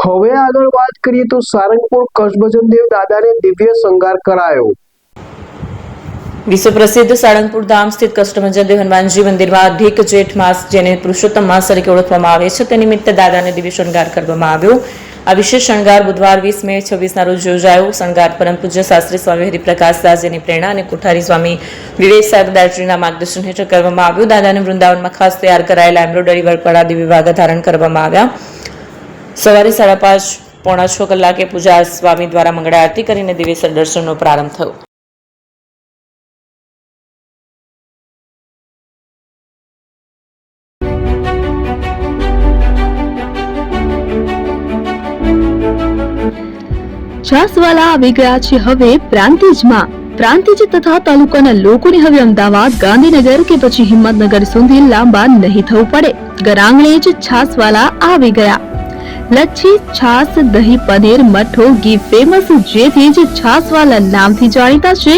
હવે આગળ વાત કરીએ તો સારંગપુર કચ્છભજનદેવ દાદાને દિવ્ય શણગાર કરાયો। વિશ્વ પ્રસિદ્ધ સાળંગપુર ધામ સ્થિત કષ્ટભંજનદેવ હનુમાનજી મંદિરમાં અધિક જેઠ માસ જેને પુરુષોત્તમ માસ તરીકે ઓળખવામાં આવે છે તે નિમિત્તે દાદાને દિવ્ય શણગાર કરવામાં આવ્યો। આ વિશેષ શણગાર બુધવાર 20 મે 26ના રોજ યોજાયો। શણગાર પરમ પૂજ્ય શાસ્ત્રી સ્વામી હરિપ્રકાશદાસજીની પ્રેરણા અને કોઠારી સ્વામી વિવેક સાગરદાસજીના માર્ગદર્શન હેઠળ કરવામાં આવ્યું। દાદાને વૃંદાવનમાં ખાસ તૈયાર કરાયેલા એમ્બ્રોઇડરી વર્કવાળા દિવ્ય વાઘા ધારણ કરવામાં આવ્યા। સવારે 5:30 પોણા 6 કલાકે પૂજા સ્વામી દ્વારા મંગળા આરતી કરીને દિવ્ય દર્શનનો પ્રારંભ થયો। છાસવાલા આવી ગયા છે હવે પ્રાંતિજમાં। પ્રાંતિજ તથા તાલુકાના લોકોને હવે અમદાવાદ, ગાંધીનગર કે પછી હિંમતનગર સુધી લાંબા નહીં થવું પડે। ઘર આંગણે જ છાસવાલા આવી ગયા। લચ્છી, છાસ, દહીં, પનીર, મઠો, ઘી ફેમસ, જેથી જ છાસવાલા નામથી જાણીતા છે।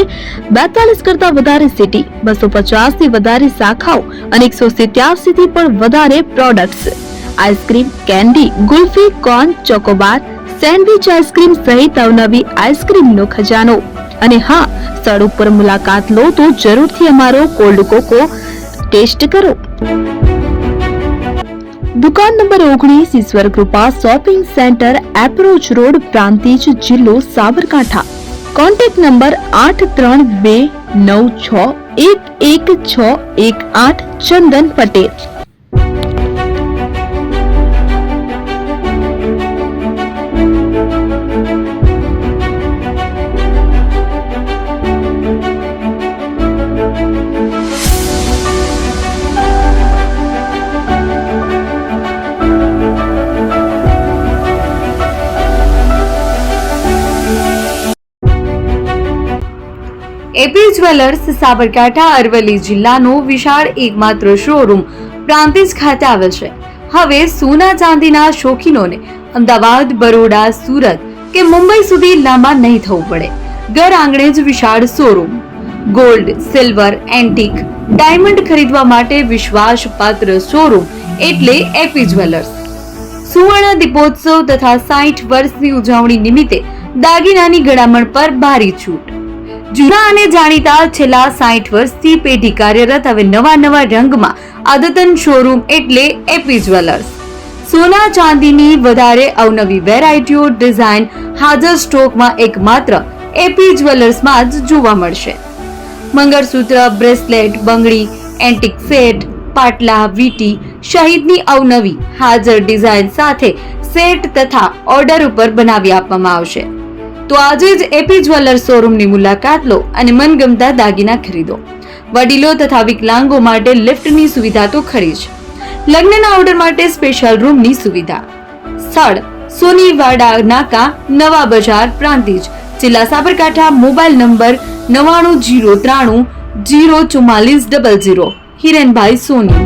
42 કરતા વધારે સિટી, 250 થી વધારે શાખાઓ અને 187 થી પણ વધારે products. Ice cream, candy, kulfi, corn, Chocobar, sandwich ice cream સહિત અવનવી આઈસ્ક્રીમનો ખજાનો। અને હા, સ્થળ ઉપર મુલાકાત લો તો જરૂરથી અમારો કોલ્ડ કોકો ટેસ્ટ કરો। દુકાન number 19, Ishwar Kripa shopping centre, approach road, Prantij, જિલ્લો Sabarkantha. Contact number 8326116618 Chandan Patel. AP jewellers Sabarkantha Aravalli જિલ્લાનો વિશાળ એકમાત્ર શોરૂમ પ્રાંતિજ ખાતે આવેલ છે। હવે સોના ચાંદીના શોખીનોને અમદાવાદ, બરોડા, સુરત કે મુંબઈ સુધી લાંબા નહીં થવું પડે। ઘર આંગણે જ વિશાળ showroom. Gold, silver, antique, diamond ખરીદવા માટે વિશ્વાસપાત્ર શોરૂમ એટલે એપી જ્વેલર્સ। સુવર્ણ દીપોત્સવ તથા 60 વર્ષની ઉજવણી નિમિત્તે દાગીનાની ગળામણ પર ભારી છૂટ। જૂના અને જાણીતા છેલ્લા 60 વર્ષથી પેઢી કાર્યરત હવે નવા રંગમાં અદ્યતન શોરૂમ એટલે એપી જ્વેલર્સ। સોના ચાંદીની વધારે અવનવી વેરાયટીઓ, ડિઝાઇન હાજર સ્ટોકમાં એકમાત્ર એપી જ્વેલર્સમાં જ જોવા મળશે। મંગળસૂત્ર, બ્રેસલેટ, બંગડી, એન્ટિક સેટ, પાટલા, વીટી સહિતની અવનવી હાજર ડિઝાઇન સાથે સેટ તથા ઓર્ડર ઉપર બનાવી આપવામાં આવશે। તો આજે જ એપી જ્વેલર્સ શોરૂમની મુલાકાત લો અને મનગમતા દાગીના ખરીદો। વડીલો તથા વિકલાંગો માટે લિફ્ટની સુવિધા તો ખરી જ, લગ્નના ઓર્ડર માટે સ્પેશિયલ રૂમની સુવિધા। સ્થળ સોનીવાડા નાકા, નવા બજાર, પ્રાંતિજ, જિલ્લા સાબરકાંઠા। Mobile number 9903304400। હિરેનભાઈ સોની।